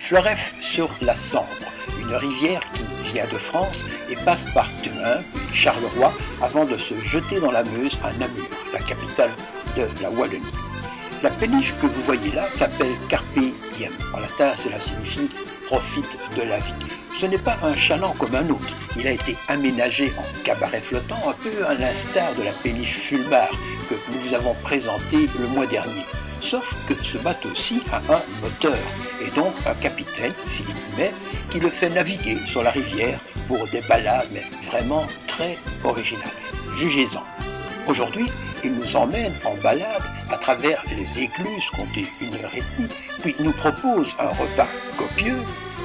Floreffe sur la Sambre, une rivière qui vient de France et passe par Thuin puis Charleroi avant de se jeter dans la Meuse à Namur, la capitale de la Wallonie. La péniche que vous voyez là s'appelle Carpe Diem. En latin, cela signifie profite de la vie. Ce n'est pas un chaland comme un autre. Il a été aménagé en cabaret flottant, un peu à l'instar de la péniche Fulmar que nous vous avons présenté le mois dernier. Sauf que ce bateau-ci a un moteur et donc un capitaine, Philippe May, qui le fait naviguer sur la rivière pour des balades, mais vraiment très originales. Jugez-en. Aujourd'hui, il nous emmène en balade à travers les écluses, comptez 1h30, puis nous propose un repas copieux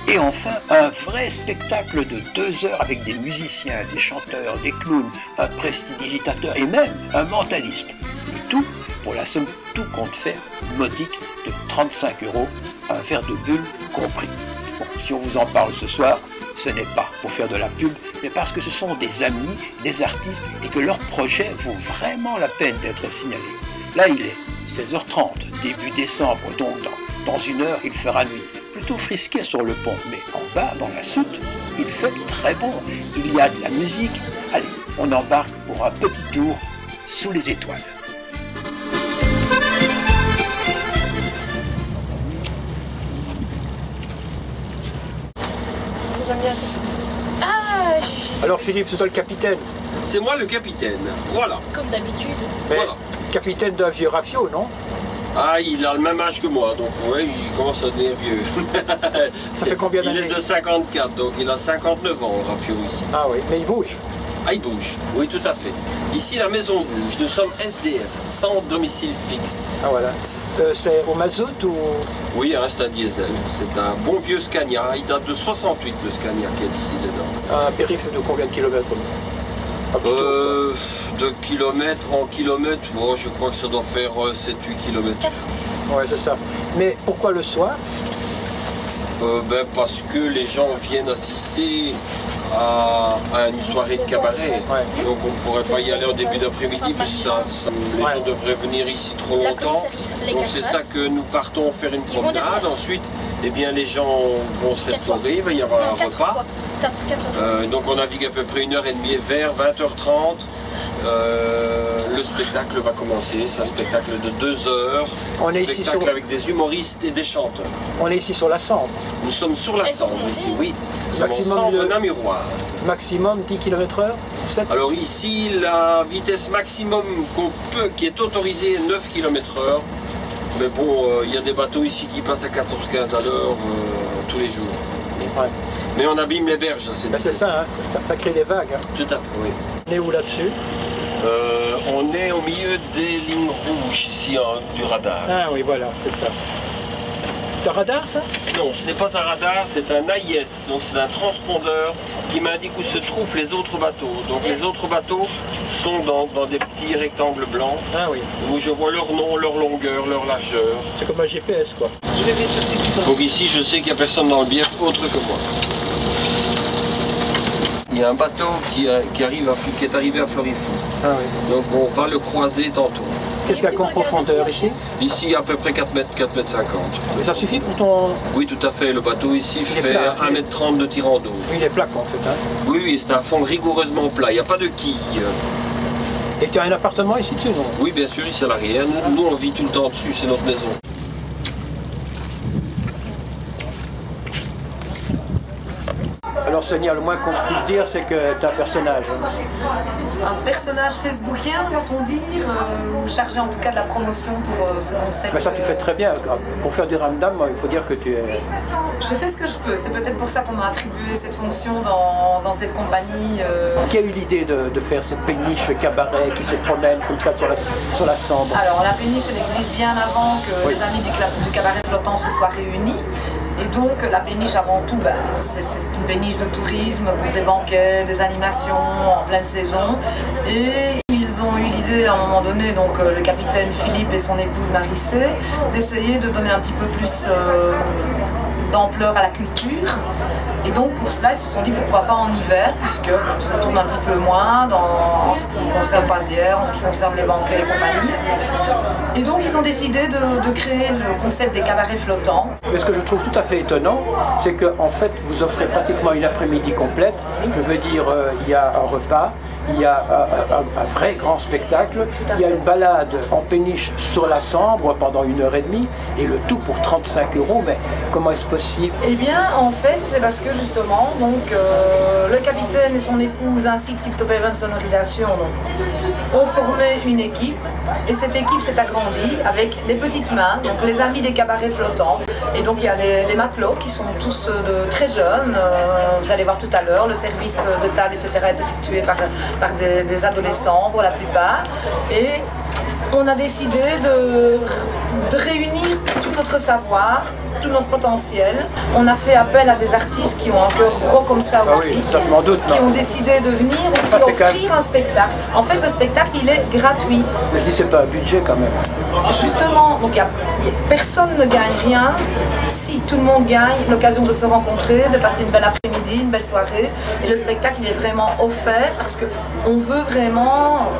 et enfin un vrai spectacle de 2 heures avec des musiciens, des chanteurs, des clowns, un prestidigitateur et même un mentaliste. Le tout pour la somme tout compte fait modique de 35 €, un verre de bulle compris. Bon, si on vous en parle ce soir, ce n'est pas pour faire de la pub, mais parce que ce sont des amis, des artistes et que leur projet vaut vraiment la peine d'être signalé. Là, il est 16h30, début décembre, donc dans 1 heure, il fera nuit. Plutôt frisqué sur le pont, mais en bas, dans la soute, il fait très bon. Il y a de la musique. Allez, on embarque pour un petit tour sous les étoiles. Ah, Alors Philippe, c'est toi le capitaine? C'est moi le capitaine, voilà. comme d'habitude. Mais Voilà. capitaine d'un vieux rafio, non? Ah, il a le même âge que moi, donc oui, il commence à devenir vieux. Ça fait combien d'années? Il est de 54, donc il a 59 ans, Rafio, ici. Ah oui, mais il bouge. Ah, il bouge, oui, tout à fait. Ici, la maison bouge. Nous sommes SDF, sans domicile fixe. Ah voilà. C'est au mazout ou... Oui, hein, c'est un diesel. C'est un bon vieux Scania. Il date de 68, le Scania qui est ici dedans. Un périph' de combien de kilomètres? Ah, plutôt, De kilomètre en kilomètre, bon, je crois que ça doit faire 7-8 kilomètres. 4. quoi. Ouais, c'est ça. Mais pourquoi le soir? Parce que les gens viennent assister à une soirée de cabaret. Ouais. Donc on ne pourrait pas y aller en début d'après-midi, parce que les gens devraient venir ici trop La longtemps. police arrive, les Donc 4 c'est ça races. que nous partons faire une Ils vont promenade. derrière. Ensuite, eh bien, les gens vont se 4 fois. restaurer, il va y avoir un 4 repas. fois. 4 fois. Donc on navigue à peu près 1h30 vers 20h30. Le spectacle va commencer, c'est un spectacle de 2 heures. On est Un ici spectacle sur... avec des humoristes et des chanteurs. On est ici sur la Sambre. Nous sommes sur la Elles sont Sambre ici, montées. oui. Nous sommes en Maximum Sambre de- namuroise. Maximum 10 km/h? 7? Alors ici, la vitesse maximum qui est autorisée est 9 km/h. Mais bon, il y a des bateaux ici qui passent à 14-15 à l'heure tous les jours. Ouais. Mais on abîme les berges, c'est Ben, c'est ça, hein. Ça crée des vagues. Hein. Tout à fait, oui. On est où là-dessus? On est au milieu des lignes rouges ici, du radar. Ah oui, voilà, c'est ça. C'est un radar, ça? Non, ce n'est pas un radar, c'est un AIS, donc c'est un transpondeur qui m'indique où se trouvent les autres bateaux. Donc les autres bateaux sont dans des petits rectangles blancs Ah oui. où je vois leur nom, leur longueur, leur largeur. C'est comme un GPS, quoi. Donc ici, je sais qu'il n'y a personne dans le bief autre que moi. Il y a un bateau qui est arrivé à Florifou. Ah oui. Donc on va le croiser tantôt. Qu'est-ce qu'il y a comme profondeur ici? Ici, à peu près 4 mètres, 4 mètres 50. Et ça suffit pour ton... Oui, tout à fait. Le bateau ici Il est fait plat, 1 mètre 30 de tirant d'eau. Il est plat, quoi, en fait. Hein. Oui, oui, c'est un fond rigoureusement plat. Il n'y a pas de quille. Et tu as un appartement ici dessus, non? Oui, bien sûr, ici à l'arrière. Nous, on vit tout le temps dessus. C'est notre maison. Alors Sonia, le moins qu'on puisse dire, c'est que tu as un personnage. Un personnage facebookien, peut-on dire, ou chargé en tout cas de la promotion pour ce concept. Mais ça, tu fais très bien. Pour faire du ramdam, il faut dire que tu es... Je fais ce que je peux. C'est peut-être pour ça qu'on m'a attribué cette fonction dans cette compagnie. Qui a eu l'idée de faire cette péniche cabaret qui se promène comme ça sur la Sambre? Alors la péniche, elle existe bien avant que Oui. les amis du cabaret flottant se soient réunis. Et donc la péniche avant tout, c'est une péniche de tourisme pour des banquets, des animations en pleine saison. Et ils ont eu l'idée à un moment donné, donc le capitaine Philippe et son épouse Marissé, d'essayer de donner un petit peu plus d'ampleur à la culture. Et donc pour cela, ils se sont dit pourquoi pas en hiver, puisque ça tourne un petit peu moins en ce qui concerne Pasières, en ce qui concerne les banquets et compagnie. Et donc ils ont décidé de créer le concept des cabarets flottants. Mais ce que je trouve tout à fait étonnant, c'est qu'en fait vous offrez pratiquement une après-midi complète. Je veux dire, il y a un repas, il y a un vrai grand spectacle, il y a une balade en péniche sur la Sambre pendant 1h30 et le tout pour 35 €. Mais comment est-ce possible? Eh bien, en fait, c'est parce que justement, donc, le capitaine et son épouse ainsi que Tip Top Event Sonorisation ont formé une équipe et cette équipe s'est agrandie avec les petites mains, donc les amis des cabarets flottants. Et donc il y a les matelots qui sont tous très jeunes, vous allez voir tout à l'heure, le service de table, etc. est effectué par des adolescents pour la plupart. Et on a décidé de réunir tout notre savoir, tout notre potentiel. On a fait appel à des artistes qui ont un cœur gros comme ça aussi, oui, ça, je m'en doute, qui ont décidé de venir aussi offrir un spectacle. En fait, le spectacle, il est gratuit. Mais je dis, c'est pas un budget quand même. Justement, donc personne ne gagne rien si tout le monde gagne l'occasion de se rencontrer, de passer une belle après-midi, une belle soirée. Et le spectacle, il est vraiment offert parce qu'on veut vraiment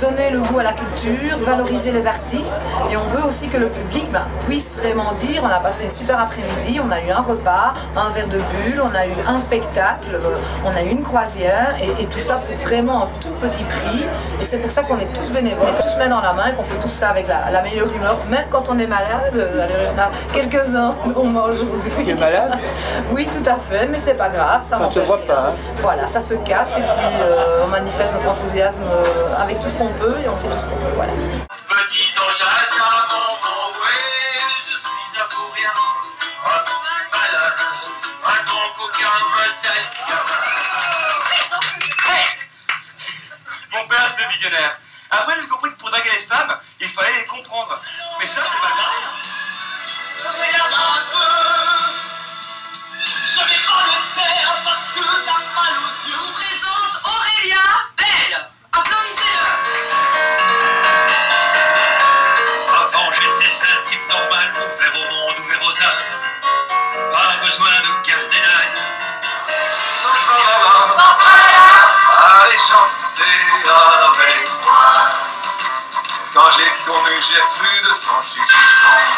donner le goût à la culture, valoriser les artistes et on veut aussi que le public puisse vraiment dire on a passé une super après-midi, on a eu un repas, un verre de bulle, on a eu un spectacle, on a eu une croisière et tout ça pour vraiment un tout petit prix. Et c'est pour ça qu'on est tous bénévoles, on est tous main dans la main et qu'on fait tout ça avec la meilleure humeur, même quand on est malade. Il y en a quelques-uns dont moi aujourd'hui. Tu es malade? Oui, tout à fait, mais c'est pas grave, ça ne se voit pas. Hein. Voilà, ça se cache et puis on manifeste notre enthousiasme avec tout ce qu'on peut et on fait tout ce qu'on peut. Voilà. Petit ange à sa maman, ouais, je suis un pour rien. Un petit malade, un grand coquin, un sale hey. Mon père, c'est millionnaire. Après, j'ai compris que pour draguer les femmes, il fallait les comprendre. Mais ça, c'est pas grave. Regarde un peu, je vais pas le taire parce que t'as mal aux yeux. Je vous présente Aurélia Belle. Applaudissez-le. Avant, j'étais un type normal, ouvert au monde, ouvert aux arts. Pas besoin de garder l'âne. Sans allez chanter avec moi. Quand j'ai connu, j'ai plus de sang, je suis sans.